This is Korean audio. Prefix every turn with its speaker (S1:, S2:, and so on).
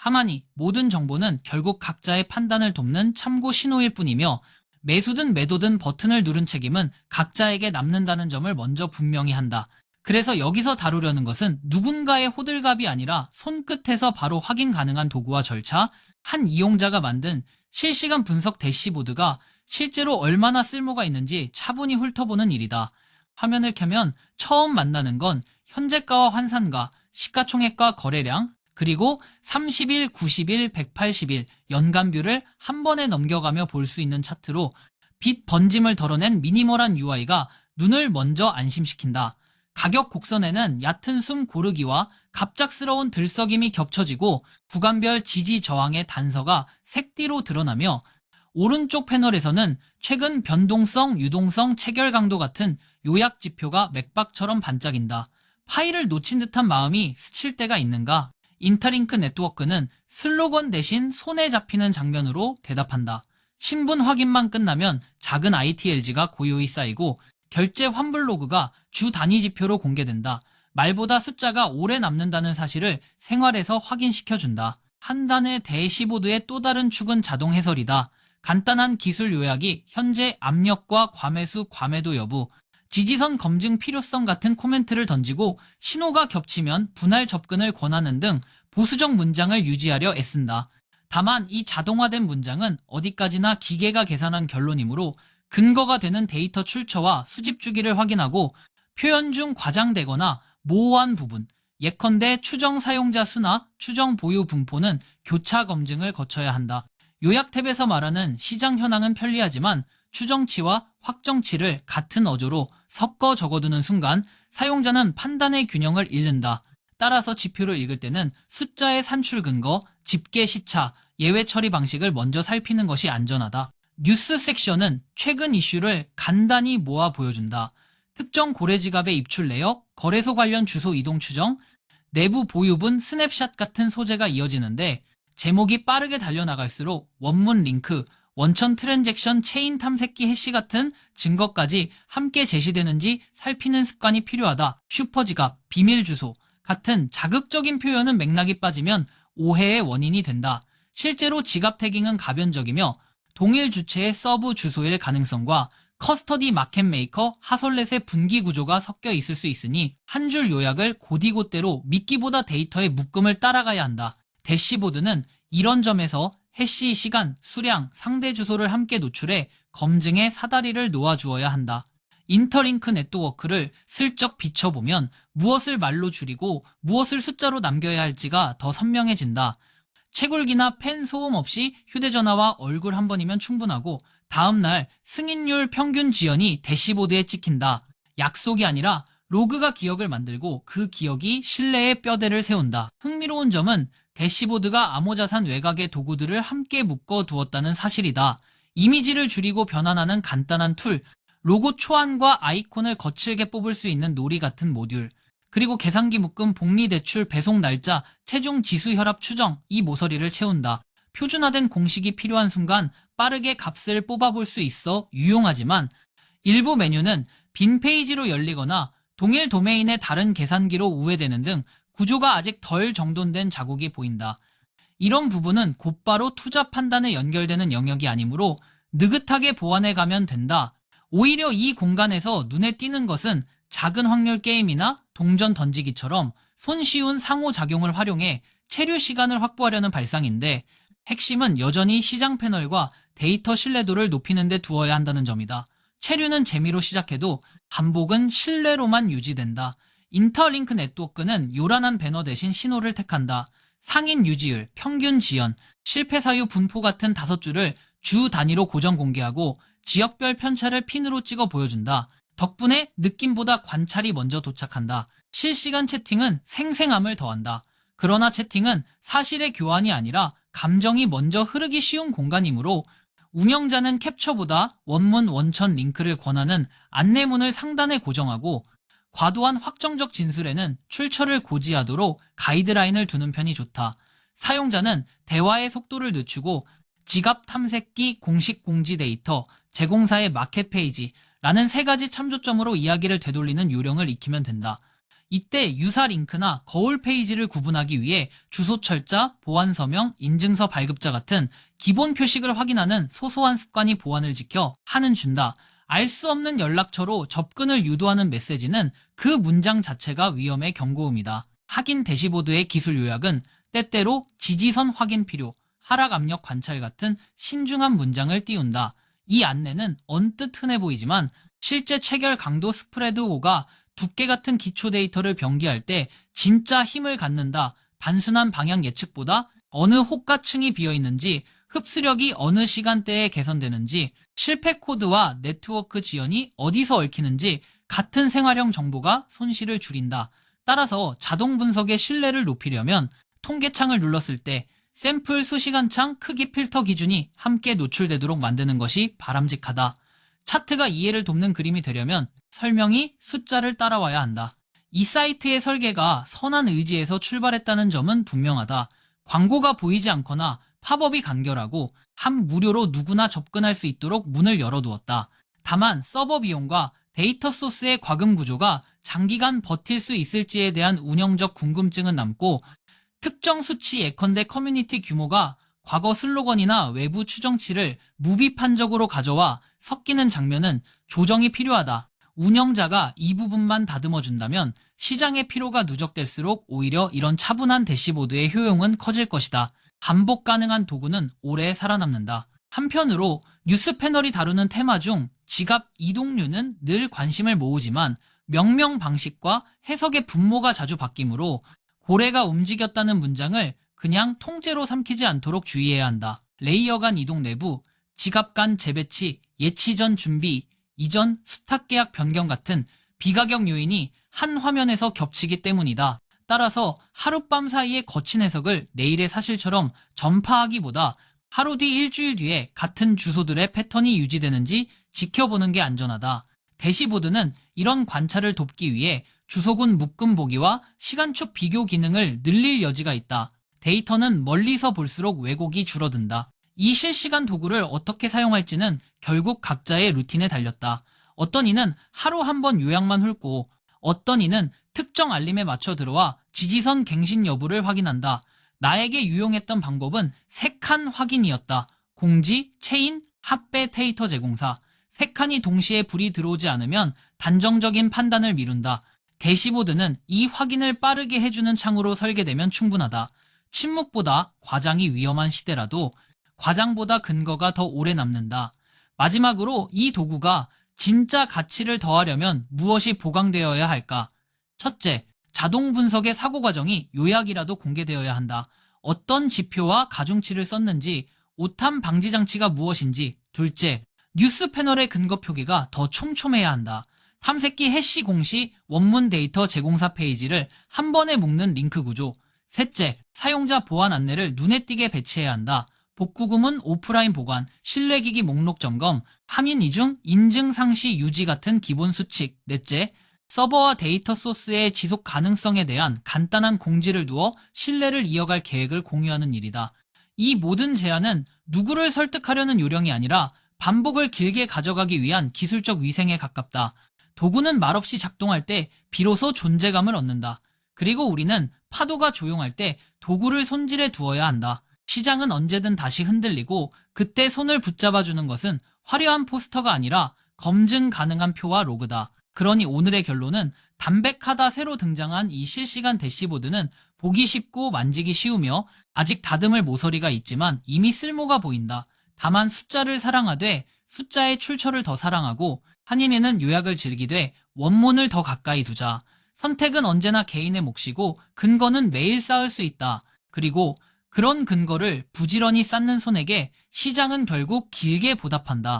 S1: 다만 모든 정보는 결국 각자의 판단을 돕는 참고 신호일 뿐이며 매수든 매도든 버튼을 누른 책임은 각자에게 남는다는 점을 먼저 분명히 한다. 그래서 여기서 다루려는 것은 누군가의 호들갑이 아니라 손끝에서 바로 확인 가능한 도구와 절차, 한 이용자가 만든 실시간 분석 대시보드가 실제로 얼마나 쓸모가 있는지 차분히 훑어보는 일이다. 화면을 켜면 처음 만나는 건 현재가와 환산가, 시가총액과 거래량, 그리고 30일, 90일, 180일 연간뷰를 한 번에 넘겨가며 볼 수 있는 차트로 빛 번짐을 덜어낸 미니멀한 UI가 눈을 먼저 안심시킨다. 가격 곡선에는 얕은 숨 고르기와 갑작스러운 들썩임이 겹쳐지고 구간별 지지 저항의 단서가 색띠로 드러나며 오른쪽 패널에서는 최근 변동성, 유동성, 체결 강도 같은 요약 지표가 맥박처럼 반짝인다. 파일을 놓친 듯한 마음이 스칠 때가 있는가? 인터링크 네트워크는 슬로건 대신 손에 잡히는 장면으로 대답한다. 신분 확인만 끝나면 작은 ITLG가 고요히 쌓이고 결제 환불 로그가 주 단위 지표로 공개된다. 말보다 숫자가 오래 남는다는 사실을 생활에서 확인시켜준다. 한 단의 대시보드의 또 다른 축은 자동 해설이다. 간단한 기술 요약이 현재 압력과 과매수, 과매도 여부, 지지선 검증 필요성 같은 코멘트를 던지고 신호가 겹치면 분할 접근을 권하는 등 보수적 문장을 유지하려 애쓴다. 다만 이 자동화된 문장은 어디까지나 기계가 계산한 결론이므로 근거가 되는 데이터 출처와 수집 주기를 확인하고 표현 중 과장되거나 모호한 부분, 예컨대 추정 사용자 수나 추정 보유 분포는 교차 검증을 거쳐야 한다. 요약 탭에서 말하는 시장 현황은 편리하지만 추정치와 확정치를 같은 어조로 섞어 적어두는 순간 사용자는 판단의 균형을 잃는다. 따라서 지표를 읽을 때는 숫자의 산출 근거, 집계 시차, 예외 처리 방식을 먼저 살피는 것이 안전하다. 뉴스 섹션은 최근 이슈를 간단히 모아 보여준다. 특정 고래지갑의 입출 내역, 거래소 관련 주소 이동 추정, 내부 보유분 스냅샷 같은 소재가 이어지는데 제목이 빠르게 달려나갈수록 원문 링크, 원천 트랜잭션 체인 탐색기 해시 같은 증거까지 함께 제시되는지 살피는 습관이 필요하다. 슈퍼지갑, 비밀 주소 같은 자극적인 표현은 맥락이 빠지면 오해의 원인이 된다. 실제로 지갑 태깅은 가변적이며 동일 주체의 서브 주소일 가능성과 커스터디 마켓 메이커 하설넷의 분기 구조가 섞여 있을 수 있으니 한 줄 요약을 곧이곧대로 믿기보다 데이터의 묶음을 따라가야 한다. 대시보드는 이런 점에서 해시 시간, 수량, 상대 주소를 함께 노출해 검증의 사다리를 놓아주어야 한다. 인터링크 네트워크를 슬쩍 비춰보면 무엇을 말로 줄이고 무엇을 숫자로 남겨야 할지가 더 선명해진다. 채굴기나 펜 소음 없이 휴대전화와 얼굴 한 번이면 충분하고 다음날 승인율 평균 지연이 대시보드에 찍힌다. 약속이 아니라 로그가 기억을 만들고 그 기억이 신뢰의 뼈대를 세운다. 흥미로운 점은 대시보드가 암호자산 외곽의 도구들을 함께 묶어 두었다는 사실이다. 이미지를 줄이고 변환하는 간단한 툴, 로고 초안과 아이콘을 거칠게 뽑을 수 있는 놀이 같은 모듈, 그리고 계산기 묶음, 복리 대출, 배송 날짜, 체중 지수 혈압 추정, 이 모서리를 채운다. 표준화된 공식이 필요한 순간 빠르게 값을 뽑아볼 수 있어 유용하지만 일부 메뉴는 빈 페이지로 열리거나 동일 도메인의 다른 계산기로 우회되는 등 구조가 아직 덜 정돈된 자국이 보인다. 이런 부분은 곧바로 투자 판단에 연결되는 영역이 아니므로 느긋하게 보완해 가면 된다. 오히려 이 공간에서 눈에 띄는 것은 작은 확률 게임이나 동전 던지기처럼 손쉬운 상호작용을 활용해 체류 시간을 확보하려는 발상인데 핵심은 여전히 시장 패널과 데이터 신뢰도를 높이는 데 두어야 한다는 점이다. 체류는 재미로 시작해도 반복은 신뢰로만 유지된다. 인터링크 네트워크는 요란한 배너 대신 신호를 택한다. 상인 유지율, 평균 지연, 실패 사유 분포 같은 5줄을 주 단위로 고정 공개하고 지역별 편차를 핀으로 찍어 보여준다. 덕분에 느낌보다 관찰이 먼저 도착한다. 실시간 채팅은 생생함을 더한다. 그러나 채팅은 사실의 교환이 아니라 감정이 먼저 흐르기 쉬운 공간이므로 운영자는 캡처보다 원문 원천 링크를 권하는 안내문을 상단에 고정하고 과도한 확정적 진술에는 출처를 고지하도록 가이드라인을 두는 편이 좋다. 사용자는 대화의 속도를 늦추고 지갑 탐색기 공식 공지 데이터, 제공사의 마켓 페이지라는 3가지 참조점으로 이야기를 되돌리는 요령을 익히면 된다. 이때 유사 링크나 거울 페이지를 구분하기 위해 주소 철자, 보안 서명, 인증서 발급자 같은 기본 표식을 확인하는 소소한 습관이 보안을 지켜 한은 준다. 알 수 없는 연락처로 접근을 유도하는 메시지는 그 문장 자체가 위험의 경고음이다. 확인 대시보드의 기술 요약은 때때로 지지선 확인 필요, 하락 압력 관찰 같은 신중한 문장을 띄운다. 이 안내는 언뜻 흔해 보이지만 실제 체결 강도 스프레드 호가 두께 같은 기초 데이터를 병기할 때 진짜 힘을 갖는다. 단순한 방향 예측보다 어느 호가층이 비어있는지, 흡수력이 어느 시간대에 개선되는지, 실패 코드와 네트워크 지연이 어디서 얽히는지 같은 생활형 정보가 손실을 줄인다. 따라서 자동 분석의 신뢰를 높이려면 통계창을 눌렀을 때 샘플 수시간창 크기 필터 기준이 함께 노출되도록 만드는 것이 바람직하다. 차트가 이해를 돕는 그림이 되려면 설명이 숫자를 따라와야 한다. 이 사이트의 설계가 선한 의지에서 출발했다는 점은 분명하다. 광고가 보이지 않거나 팝업이 간결하고 무료로 누구나 접근할 수 있도록 문을 열어두었다. 다만 서버 비용과 데이터 소스의 과금 구조가 장기간 버틸 수 있을지에 대한 운영적 궁금증은 남고, 특정 수치 예컨대 커뮤니티 규모가 과거 슬로건이나 외부 추정치를 무비판적으로 가져와 섞이는 장면은 조정이 필요하다. 운영자가 이 부분만 다듬어준다면 시장의 피로가 누적될수록 오히려 이런 차분한 대시보드의 효용은 커질 것이다. 반복 가능한 도구는 오래 살아남는다. 한편으로 뉴스 패널이 다루는 테마 중 지갑 이동류는 늘 관심을 모으지만 명명 방식과 해석의 분모가 자주 바뀌므로 고래가 움직였다는 문장을 그냥 통째로 삼키지 않도록 주의해야 한다. 레이어 간 이동 내부, 지갑 간 재배치, 예치 전 준비, 이전 수탁 계약 변경 같은 비가격 요인이 한 화면에서 겹치기 때문이다. 따라서 하룻밤 사이에 거친 해석을 내일의 사실처럼 전파하기보다 하루 뒤 일주일 뒤에 같은 주소들의 패턴이 유지되는지 지켜보는 게 안전하다. 대시보드는 이런 관찰을 돕기 위해 주소군 묶음 보기와 시간축 비교 기능을 늘릴 여지가 있다. 데이터는 멀리서 볼수록 왜곡이 줄어든다. 이 실시간 도구를 어떻게 사용할지는 결국 각자의 루틴에 달렸다. 어떤 이는 하루 한 번 요약만 훑고, 어떤 이는 특정 알림에 맞춰 들어와 지지선 갱신 여부를 확인한다. 나에게 유용했던 방법은 3칸 확인이었다. 공지, 체인, 합배 데이터 제공사. 3칸이 동시에 불이 들어오지 않으면 단정적인 판단을 미룬다. 대시보드는 이 확인을 빠르게 해주는 창으로 설계되면 충분하다. 침묵보다 과장이 위험한 시대라도 과장보다 근거가 더 오래 남는다. 마지막으로 이 도구가 진짜 가치를 더하려면 무엇이 보강되어야 할까? 첫째, 자동 분석의 사고 과정이 요약이라도 공개되어야 한다. 어떤 지표와 가중치를 썼는지, 오탄 방지 장치가 무엇인지. 둘째, 뉴스 패널의 근거 표기가 더 촘촘해야 한다. 탐색기 해시 공시 원문 데이터 제공사 페이지를 한 번에 묶는 링크 구조. 셋째, 사용자 보안 안내를 눈에 띄게 배치해야 한다. 복구금은 오프라인 보관, 신뢰기기 목록 점검, 함인 이중, 인증 상시 유지 같은 기본 수칙. 넷째, 서버와 데이터 소스의 지속 가능성에 대한 간단한 공지를 두어 신뢰를 이어갈 계획을 공유하는 일이다. 이 모든 제안은 누구를 설득하려는 요령이 아니라 반복을 길게 가져가기 위한 기술적 위생에 가깝다. 도구는 말없이 작동할 때 비로소 존재감을 얻는다. 그리고 우리는 파도가 조용할 때 도구를 손질해 두어야 한다. 시장은 언제든 다시 흔들리고 그때 손을 붙잡아주는 것은 화려한 포스터가 아니라 검증 가능한 표와 로그다. 그러니 오늘의 결론은 담백하다 새로 등장한 이 실시간 대시보드는 보기 쉽고 만지기 쉬우며 아직 다듬을 모서리가 있지만 이미 쓸모가 보인다. 다만 숫자를 사랑하되 숫자의 출처를 더 사랑하고 한인에는 요약을 즐기되 원문을 더 가까이 두자. 선택은 언제나 개인의 몫이고 근거는 매일 쌓을 수 있다. 그리고 그런 근거를 부지런히 쌓는 손에게 시장은 결국 길게 보답한다.